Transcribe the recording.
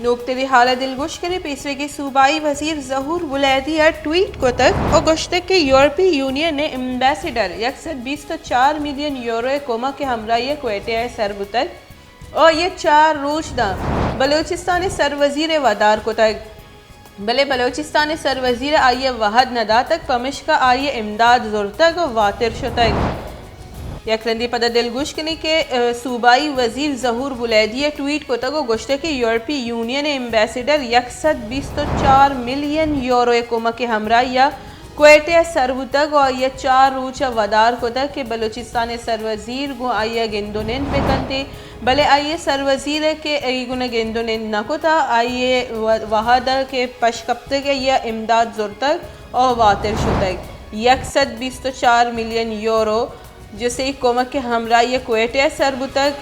नुक्ते हाल दिलगुश करे पेशवे के सूबाई वजीर जहूर बुलैदिया ट्वीट को तक और गुश्तक के यूरोपीय यूनियन ने एम्बेसडर 124 मिलियन यूरो कोमा के हमराह क्वेटे सरबुतक और ये 4 रोजदा बलोचिस्तान सरवजीर वदार को तक भले बलोचिस्तान सरवजीर आइए वहद नदा तक पमिश का आइए इमदाद जुर तक वातिर शुतक यकरंदी पद दिलगुश्कनी के सूबाई वजीर जहूर बुलैदिया ट्वीट को तक गुश्ते के यूरोपीय यूनियन एम्बेसडर 124 मिलियन यूरो कोमा के हमरा या क्वेटे सरबुतक और ये 4 रोचा वदार को तक के बलोचिस्तान सरवजीर गो आइए गेंदोनेन बेकनते भले आइए सरवजीर के गुन गेंदोनेन नकोता आइए वहाद के पशकप्ते के या इमदाद जुर तक और वातिर शुतक 124 मिलियन यूरो जिसे कोमा के हमरा ये क्वेटे सरबुतक